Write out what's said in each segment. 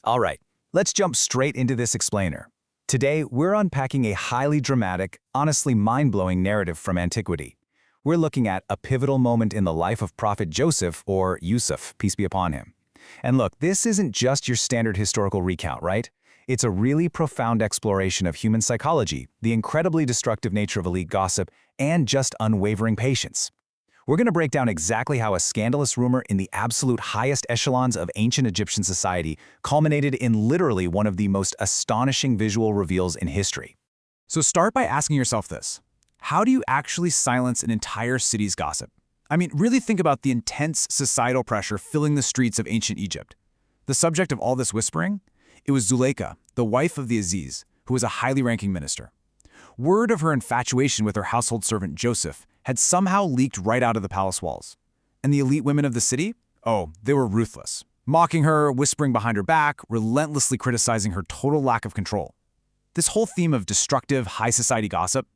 All right, let's jump straight into this explainer. Today, we're unpacking a highly dramatic, honestly mind-blowing narrative from antiquity. We're looking at a pivotal moment in the life of Prophet Joseph, or Yusuf, peace be upon him. And look, this isn't just your standard historical recount, right? It's a really profound exploration of human psychology, the incredibly destructive nature of elite gossip, and just unwavering patience. We're going to break down exactly how a scandalous rumor in the absolute highest echelons of ancient Egyptian society culminated in literally one of the most astonishing visual reveals in history. So start by asking yourself this. How do you actually silence an entire city's gossip? I mean, really think about the intense societal pressure filling the streets of ancient Egypt. The subject of all this whispering? It was Zulaikha, the wife of the Aziz, who was a highly ranking minister. Word of her infatuation with her household servant Joseph had somehow leaked right out of the palace walls. And the elite women of the city? Oh, they were ruthless. Mocking her, whispering behind her back, relentlessly criticizing her total lack of control. This whole theme of destructive, high society gossip,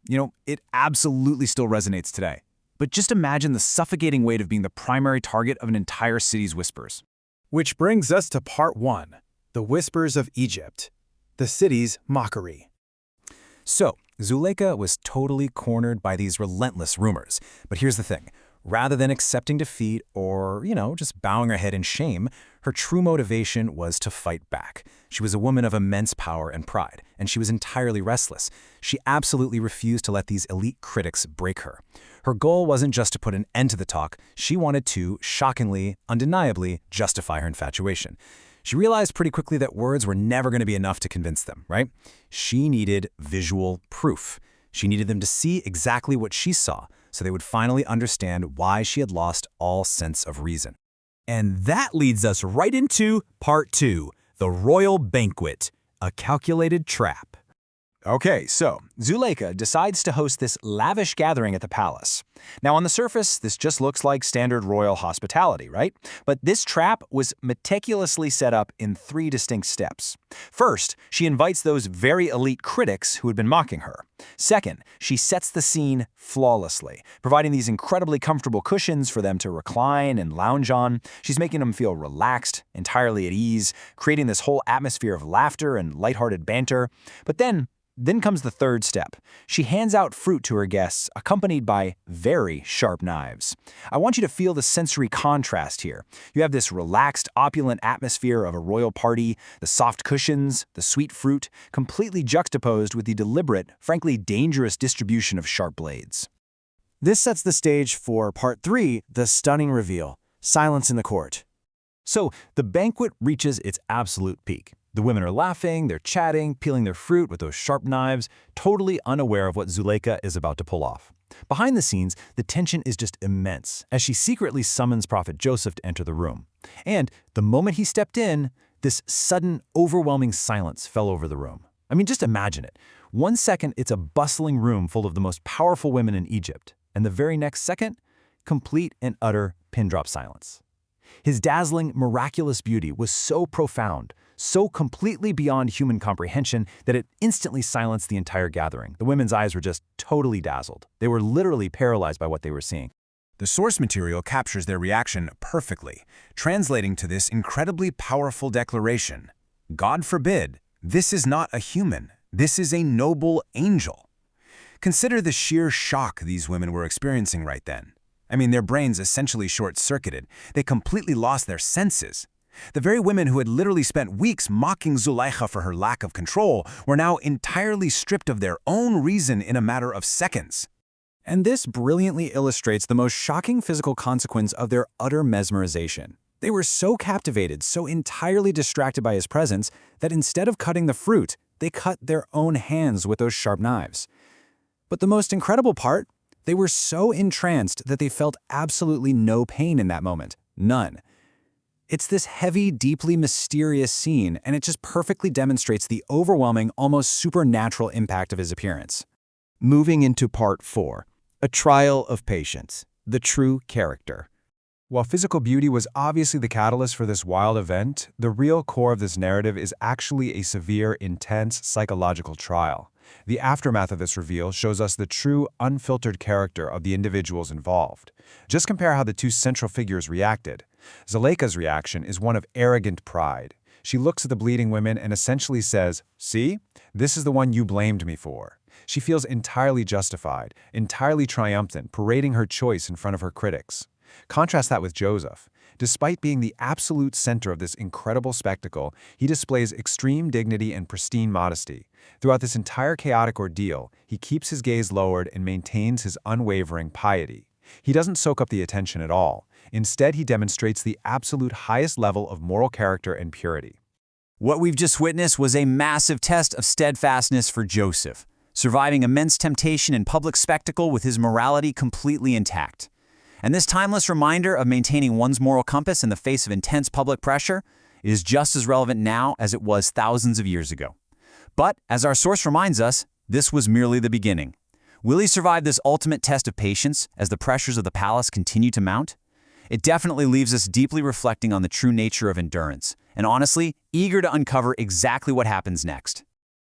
it absolutely still resonates today. But just imagine the suffocating weight of being the primary target of an entire city's whispers. Which brings us to part 1, the whispers of Egypt, the city's mockery. So, Zulaikha was totally cornered by these relentless rumors. But here's the thing. Rather than accepting defeat or, just bowing her head in shame, her true motivation was to fight back. She was a woman of immense power and pride, and she was entirely restless. She absolutely refused to let these elite critics break her. Her goal wasn't just to put an end to the talk. She wanted to, shockingly, undeniably, justify her infatuation. She realized pretty quickly that words were never going to be enough to convince them, right? She needed visual proof. She needed them to see exactly what she saw, so they would finally understand why she had lost all sense of reason. And that leads us right into part 2, the royal banquet, a calculated trap. Okay, so Zulaikha decides to host this lavish gathering at the palace. Now, on the surface, this just looks like standard royal hospitality, right? But this trap was meticulously set up in 3 distinct steps. First, she invites those very elite critics who had been mocking her. Second, she sets the scene flawlessly, providing these incredibly comfortable cushions for them to recline and lounge on. She's making them feel relaxed, entirely at ease, creating this whole atmosphere of laughter and lighthearted banter. But then comes the third step. She hands out fruit to her guests, accompanied by very sharp knives. I want you to feel the sensory contrast here. You have this relaxed, opulent atmosphere of a royal party, the soft cushions, the sweet fruit, completely juxtaposed with the deliberate, frankly dangerous distribution of sharp blades. This sets the stage for part 3, the stunning reveal, silence in the court. So, the banquet reaches its absolute peak. The women are laughing, they're chatting, peeling their fruit with those sharp knives, totally unaware of what Zulaikha is about to pull off. Behind the scenes, the tension is just immense as she secretly summons Prophet Joseph to enter the room. And the moment he stepped in, this sudden, overwhelming silence fell over the room. I mean, just imagine it. 1 second, it's a bustling room full of the most powerful women in Egypt. And the very next second, complete and utter pin-drop silence. His dazzling, miraculous beauty was so profound, so completely beyond human comprehension that it instantly silenced the entire gathering. The women's eyes were just totally dazzled. They were literally paralyzed by what they were seeing. The source material captures their reaction perfectly, translating to this incredibly powerful declaration. God forbid, this is not a human. This is a noble angel. Consider the sheer shock these women were experiencing right then. I mean, their brains essentially short-circuited. They completely lost their senses. The very women who had literally spent weeks mocking Zulaikha for her lack of control were now entirely stripped of their own reason in a matter of seconds. And this brilliantly illustrates the most shocking physical consequence of their utter mesmerization. They were so captivated, so entirely distracted by his presence, that instead of cutting the fruit, they cut their own hands with those sharp knives. But the most incredible part? They were so entranced that they felt absolutely no pain in that moment. None. It's this heavy, deeply mysterious scene, and it just perfectly demonstrates the overwhelming, almost supernatural impact of his appearance. Moving into part 4, a trial of patience, the true character. While physical beauty was obviously the catalyst for this wild event, the real core of this narrative is actually a severe, intense psychological trial. The aftermath of this reveal shows us the true, unfiltered character of the individuals involved. Just compare how the 2 central figures reacted. Zulaikha's reaction is one of arrogant pride. She looks at the bleeding women and essentially says, "See? This is the one you blamed me for." She feels entirely justified, entirely triumphant, parading her choice in front of her critics. Contrast that with Joseph. Despite being the absolute center of this incredible spectacle, he displays extreme dignity and pristine modesty. Throughout this entire chaotic ordeal, he keeps his gaze lowered and maintains his unwavering piety. He doesn't soak up the attention at all. Instead, he demonstrates the absolute highest level of moral character and purity. What we've just witnessed was a massive test of steadfastness for Joseph, surviving immense temptation and public spectacle with his morality completely intact. And this timeless reminder of maintaining one's moral compass in the face of intense public pressure is just as relevant now as it was thousands of years ago. But, as our source reminds us, this was merely the beginning. Will he survive this ultimate test of patience as the pressures of the palace continue to mount? It definitely leaves us deeply reflecting on the true nature of endurance, and honestly, eager to uncover exactly what happens next.